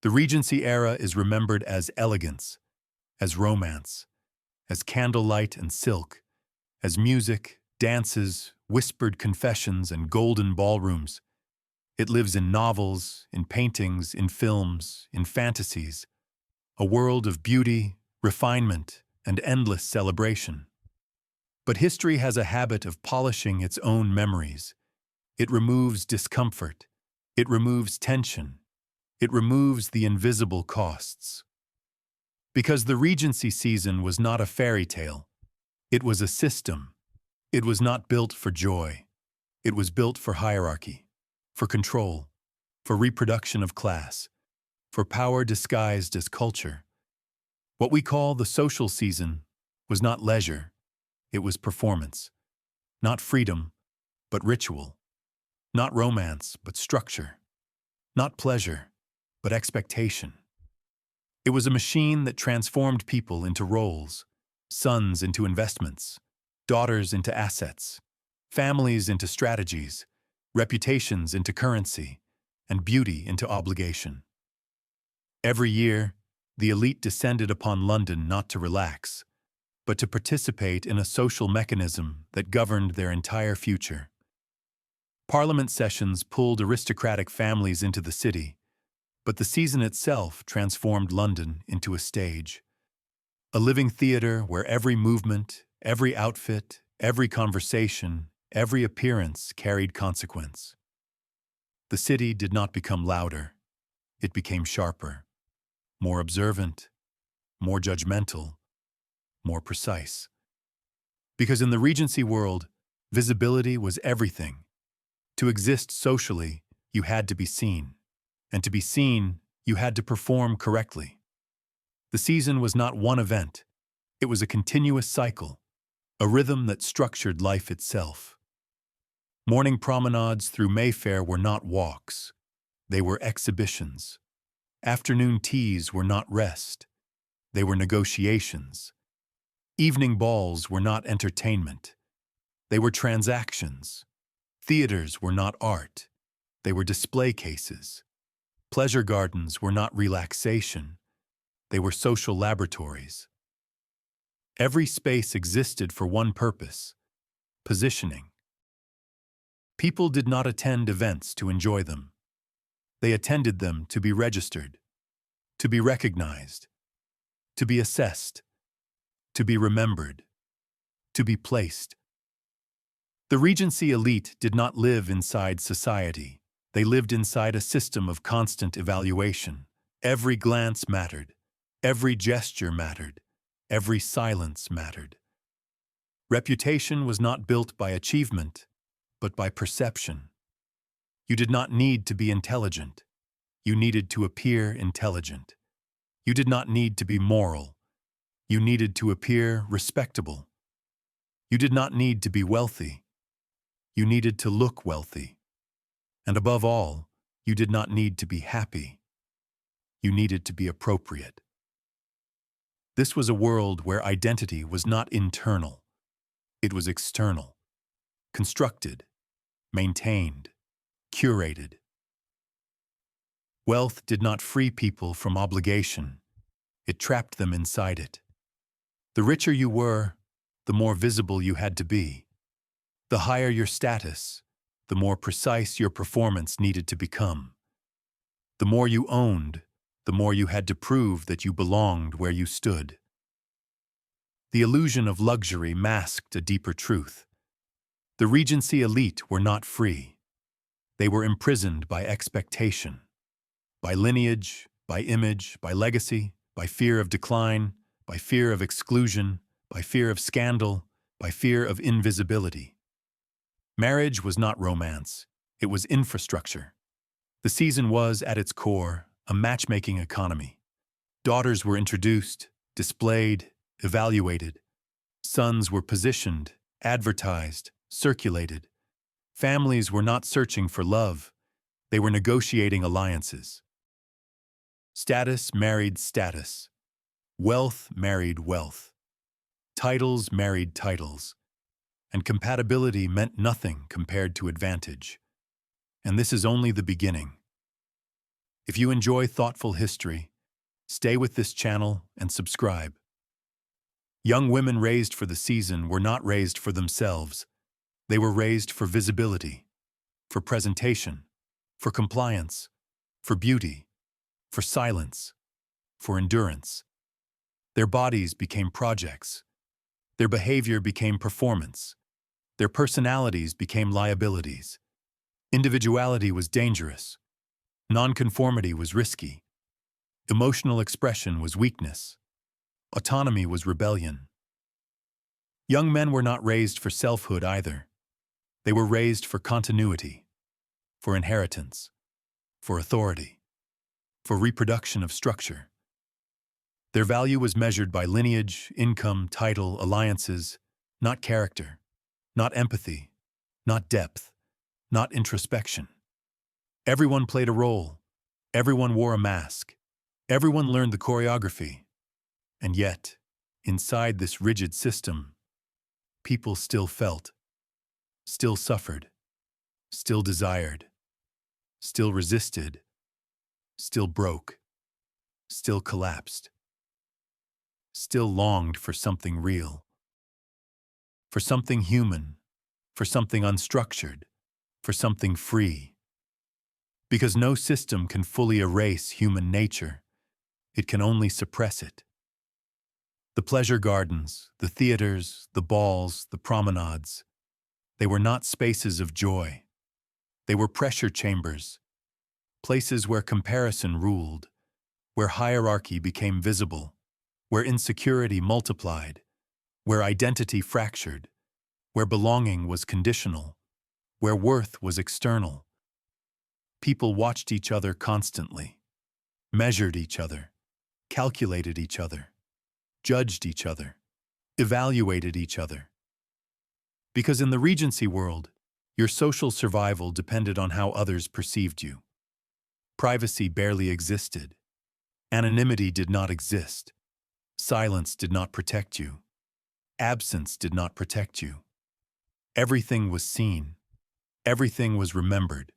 The Regency era is remembered as elegance, as romance, as candlelight and silk, as music, dances, whispered confessions, and golden ballrooms. It lives in novels, in paintings, in films, in fantasies, a world of beauty, refinement, and endless celebration. But history has a habit of polishing its own memories. It removes discomfort. It removes tension. It removes the invisible costs. Because the Regency season was not a fairy tale. It was a system. It was not built for joy. It was built for hierarchy, for control, for reproduction of class, for power disguised as culture. What we call the social season was not leisure. It was performance. Not freedom, but ritual. Not romance, but structure. Not pleasure, but expectation. It was a machine that transformed people into roles, sons into investments, daughters into assets, families into strategies, reputations into currency, and beauty into obligation. Every year, the elite descended upon London not to relax, but to participate in a social mechanism that governed their entire future. Parliament sessions pulled aristocratic families into the city, but the season itself transformed London into a stage. A living theater where every movement, every outfit, every conversation, every appearance carried consequence. The city did not become louder. It became sharper, more observant, more judgmental, more precise. Because in the Regency world, visibility was everything. To exist socially, you had to be seen. And to be seen, you had to perform correctly. The season was not one event. It was a continuous cycle, a rhythm that structured life itself. Morning promenades through Mayfair were not walks. They were exhibitions. Afternoon teas were not rest. They were negotiations. Evening balls were not entertainment. They were transactions. Theaters were not art. They were display cases. Pleasure gardens were not relaxation. They were social laboratories. Every space existed for one purpose: positioning. People did not attend events to enjoy them. They attended them to be registered, to be recognized, to be assessed, to be remembered, to be placed. The Regency elite did not live inside society. They lived inside a system of constant evaluation. Every glance mattered. Every gesture mattered. Every silence mattered. Reputation was not built by achievement, but by perception. You did not need to be intelligent. You needed to appear intelligent. You did not need to be moral. You needed to appear respectable. You did not need to be wealthy. You needed to look wealthy. And above all, you did not need to be happy. You needed to be appropriate. This was a world where identity was not internal. It was external, constructed, maintained, curated. Wealth did not free people from obligation. It trapped them inside it. The richer you were, the more visible you had to be. The higher your status, the more precise your performance needed to become. The more you owned, the more you had to prove that you belonged where you stood. The illusion of luxury masked a deeper truth. The Regency elite were not free. They were imprisoned by expectation, by lineage, by image, by legacy, by fear of decline, by fear of exclusion, by fear of scandal, by fear of invisibility. Marriage was not romance. It was infrastructure. The season was, at its core, a matchmaking economy. Daughters were introduced, displayed, evaluated. Sons were positioned, advertised, circulated. Families were not searching for love. They were negotiating alliances. Status married status. Wealth married wealth. Titles married titles. And compatibility meant nothing compared to advantage. And this is only the beginning. If you enjoy thoughtful history, stay with this channel and subscribe. Young women raised for the season were not raised for themselves. They were raised for visibility, for presentation, for compliance, for beauty, for silence, for endurance. Their bodies became projects. Their behavior became performance. Their personalities became liabilities. Individuality was dangerous. Nonconformity was risky. Emotional expression was weakness. Autonomy was rebellion. Young men were not raised for selfhood either. They were raised for continuity, for inheritance, for authority, for reproduction of structure. Their value was measured by lineage, income, title, alliances, not character, not empathy, not depth, not introspection. Everyone played a role. Everyone wore a mask. Everyone learned the choreography. And yet, inside this rigid system, people still felt, still suffered, still desired, still resisted, still broke, still collapsed, still longed for something real, for something human, for something unstructured, for something free. Because no system can fully erase human nature, it can only suppress it. The pleasure gardens, the theaters, the balls, the promenades, they were not spaces of joy. They were pressure chambers, places where comparison ruled, where hierarchy became visible, where insecurity multiplied, where identity fractured, where belonging was conditional, where worth was external. People watched each other constantly, measured each other, calculated each other, judged each other, evaluated each other. Because in the Regency world, your social survival depended on how others perceived you. Privacy barely existed. Anonymity did not exist. Silence did not protect you. Absence did not protect you. Everything was seen. Everything was remembered.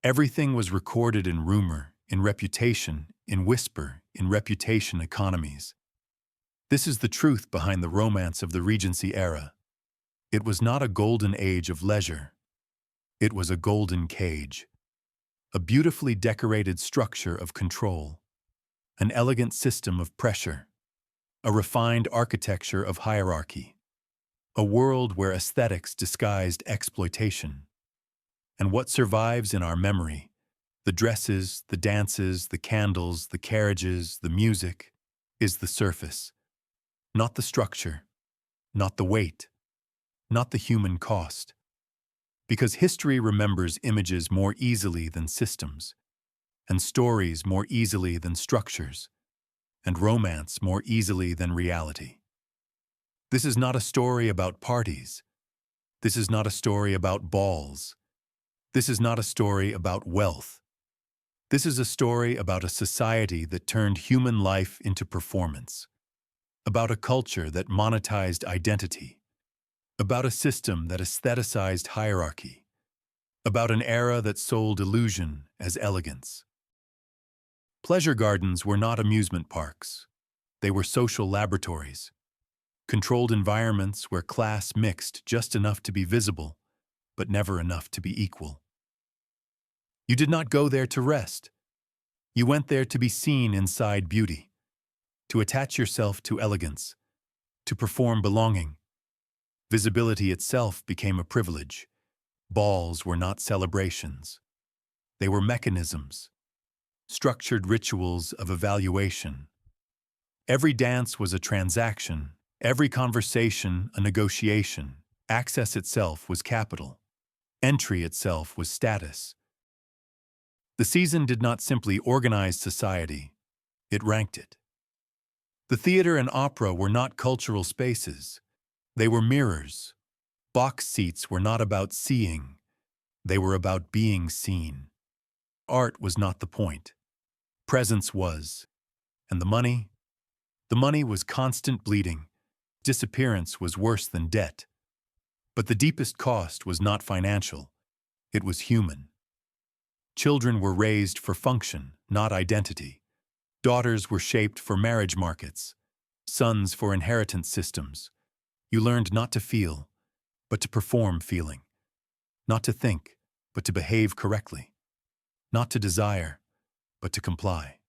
Everything was recorded in rumor, in reputation, in whisper, in reputation economies. This is the truth behind the romance of the Regency era. It was not a golden age of leisure. It was a golden cage, a beautifully decorated structure of control, an elegant system of pressure, a refined architecture of hierarchy, a world where aesthetics disguised exploitation. And what survives in our memory, the dresses, the dances, the candles, the carriages, the music, is the surface, not the structure, not the weight, not the human cost. Because history remembers images more easily than systems, and stories more easily than structures, and romance more easily than reality. This is not a story about parties. This is not a story about balls. This is not a story about wealth. This is a story about a society that turned human life into performance, about a culture that monetized identity, about a system that aestheticized hierarchy, about an era that sold illusion as elegance. Pleasure gardens were not amusement parks. They were social laboratories, controlled environments where class mixed just enough to be visible, but never enough to be equal. You did not go there to rest. You went there to be seen inside beauty, to attach yourself to elegance, to perform belonging. Visibility itself became a privilege. Balls were not celebrations. They were mechanisms, structured rituals of evaluation. Every dance was a transaction, every conversation a negotiation. Access itself was capital. Entry itself was status. The season did not simply organize society, it ranked it. The theater and opera were not cultural spaces. They were mirrors. Box seats were not about seeing. They were about being seen. Art was not the point. Presence was. And the money? The money was constant bleeding. Disappearance was worse than debt. But the deepest cost was not financial. It was human. Children were raised for function, not identity. Daughters were shaped for marriage markets, sons for inheritance systems. You learned not to feel, but to perform feeling. Not to think, but to behave correctly. Not to desire, but to comply.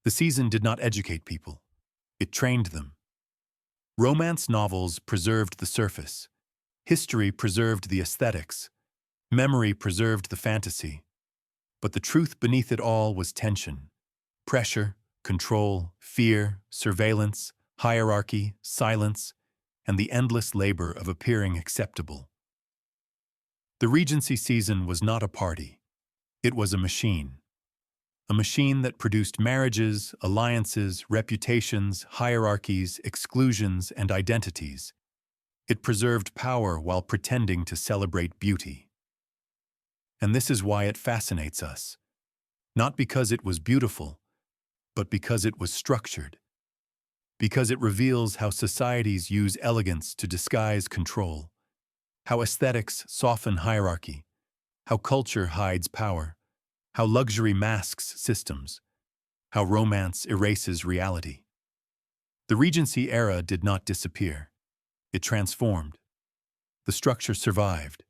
The season did not educate people. It trained them. Romance novels preserved the surface. History preserved the aesthetics. Memory preserved the fantasy. But the truth beneath it all was tension. Pressure, control, fear, surveillance, hierarchy, silence, and the endless labor of appearing acceptable. The Regency season was not a party. It was a machine. A machine that produced marriages, alliances, reputations, hierarchies, exclusions, and identities. It preserved power while pretending to celebrate beauty. And this is why it fascinates us. Not because it was beautiful, but because it was structured. Because it reveals how societies use elegance to disguise control, how aesthetics soften hierarchy, how culture hides power, how luxury masks systems, how romance erases reality. The Regency era did not disappear. It transformed. The structure survived.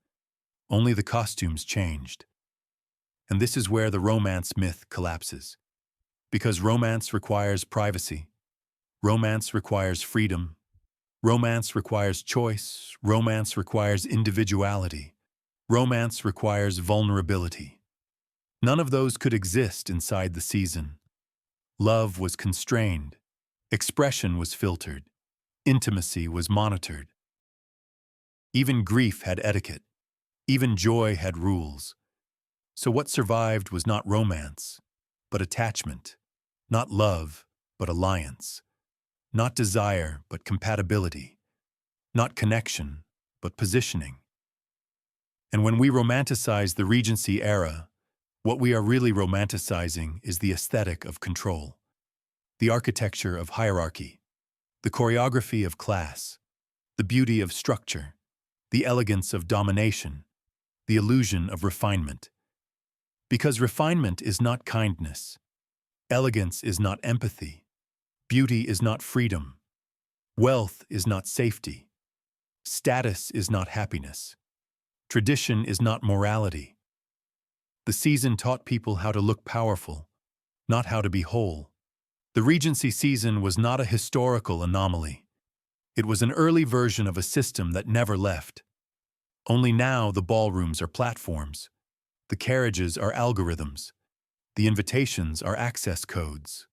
Only the costumes changed. And this is where the romance myth collapses. Because romance requires privacy. Romance requires freedom. Romance requires choice. Romance requires individuality. Romance requires vulnerability. None of those could exist inside the season. Love was constrained. Expression was filtered. Intimacy was monitored. Even grief had etiquette. Even joy had rules. So what survived was not romance, but attachment. Not love, but alliance. Not desire, but compatibility. Not connection, but positioning. And when we romanticize the Regency era, what we are really romanticizing is the aesthetic of control, the architecture of hierarchy, the choreography of class, the beauty of structure, the elegance of domination, the illusion of refinement. Because refinement is not kindness, elegance is not empathy, beauty is not freedom, wealth is not safety, status is not happiness, tradition is not morality. The season taught people how to look powerful, not how to be whole. The Regency season was not a historical anomaly. It was an early version of a system that never left. Only now the ballrooms are platforms. The carriages are algorithms. The invitations are access codes.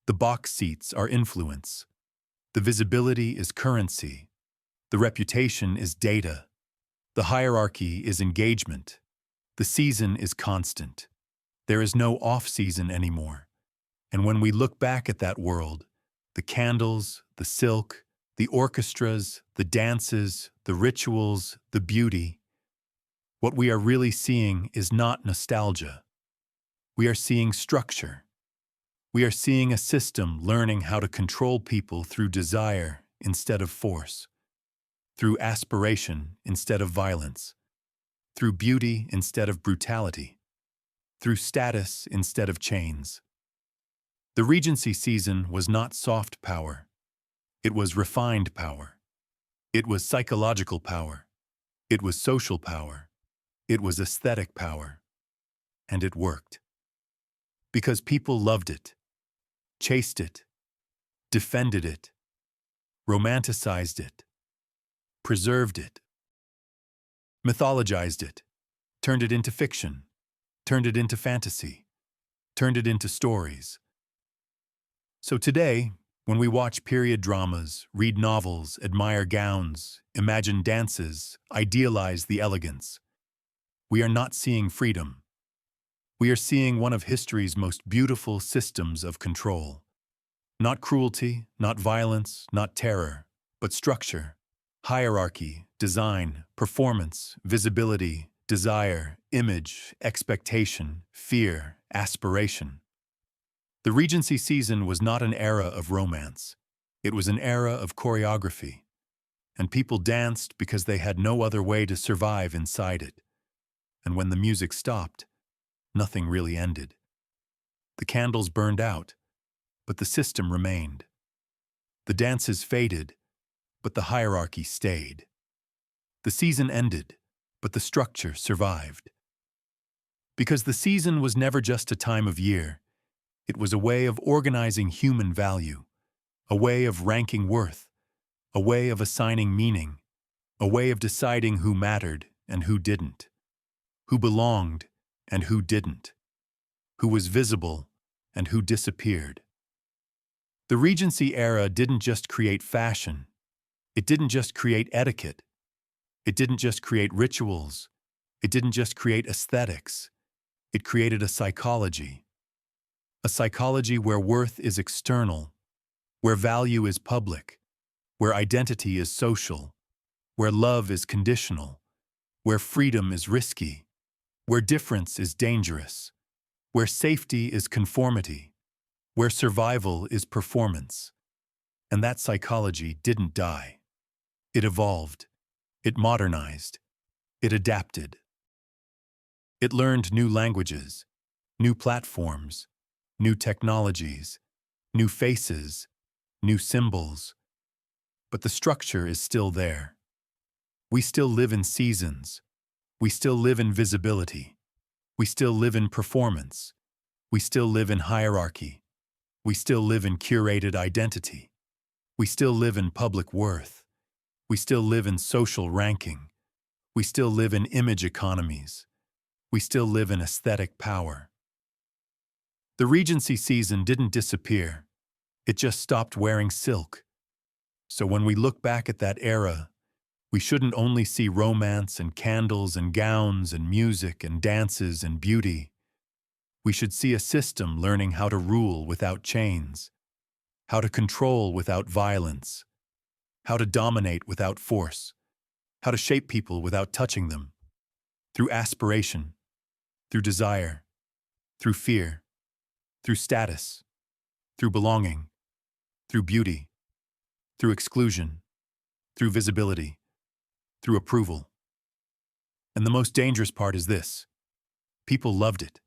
The box seats are influence. The visibility is currency. The reputation is data. The hierarchy is engagement. The season is constant. There is no off-season anymore. And when we look back at that world, the candles, the silk, the orchestras, the dances, the rituals, the beauty, what we are really seeing is not nostalgia. We are seeing structure. We are seeing a system learning how to control people through desire instead of force, through aspiration instead of violence, through beauty instead of brutality, through status instead of chains. The Regency season was not soft power. It was refined power. It was psychological power. It was social power. It was aesthetic power. And it worked. Because people loved it, chased it, defended it, romanticized it, preserved it, mythologized it, turned it into fiction, turned it into fantasy, turned it into stories. So today, when we watch period dramas, read novels, admire gowns, imagine dances, idealize the elegance, we are not seeing freedom. We are seeing one of history's most beautiful systems of control. Not cruelty, not violence, not terror, but structure, hierarchy, design, performance, visibility, desire, image, expectation, fear, aspiration. The Regency season was not an era of romance. It was an era of choreography. And people danced because they had no other way to survive inside it. And when the music stopped, nothing really ended. The candles burned out, but the system remained. The dances faded, but the hierarchy stayed. The season ended, but the structure survived. Because the season was never just a time of year, it was a way of organizing human value, a way of ranking worth, a way of assigning meaning, a way of deciding who mattered and who didn't, who belonged and who didn't, who was visible and who disappeared. The Regency era didn't just create fashion. It didn't just create etiquette. It didn't just create rituals. It didn't just create aesthetics. It created a psychology where worth is external, where value is public, where identity is social, where love is conditional, where freedom is risky, where difference is dangerous, where safety is conformity, where survival is performance. And that psychology didn't die. It evolved. It modernized. It adapted. It learned new languages, new platforms, new technologies, new faces, new symbols. But the structure is still there. We still live in seasons. We still live in visibility. We still live in performance. We still live in hierarchy. We still live in curated identity. We still live in public worth. We still live in social ranking. We still live in image economies. We still live in aesthetic power. The Regency season didn't disappear. It just stopped wearing silk. So when we look back at that era, we shouldn't only see romance and candles and gowns and music and dances and beauty. We should see a system learning how to rule without chains, how to control without violence, how to dominate without force, how to shape people without touching them, through aspiration, through desire, through fear, through status, through belonging, through beauty, through exclusion, through visibility, through approval. And the most dangerous part is this: people loved it.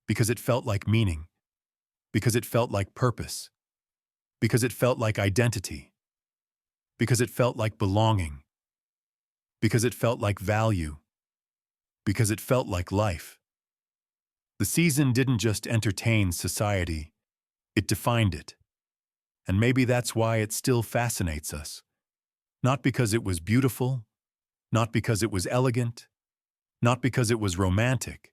Because it felt like meaning. Because it felt like purpose. Because it felt like identity. Because it felt like belonging. Because it felt like value. Because it felt like life. The season didn't just entertain society, it defined it. And maybe that's why it still fascinates us. Not because it was beautiful, not because it was elegant, not because it was romantic,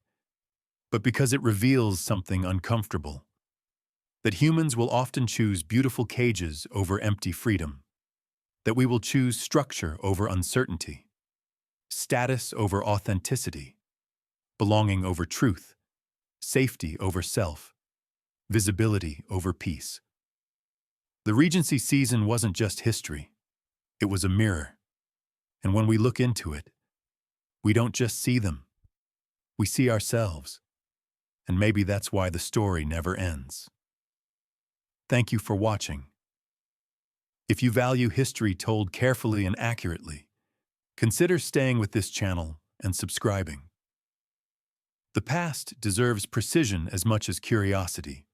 but because it reveals something uncomfortable. That humans will often choose beautiful cages over empty freedom. That we will choose structure over uncertainty, status over authenticity, belonging over truth, safety over self, visibility over peace. The Regency season wasn't just history, it was a mirror. And when we look into it, we don't just see them, we see ourselves. And maybe that's why the story never ends. Thank you for watching. If you value history told carefully and accurately, consider staying with this channel and subscribing. The past deserves precision as much as curiosity.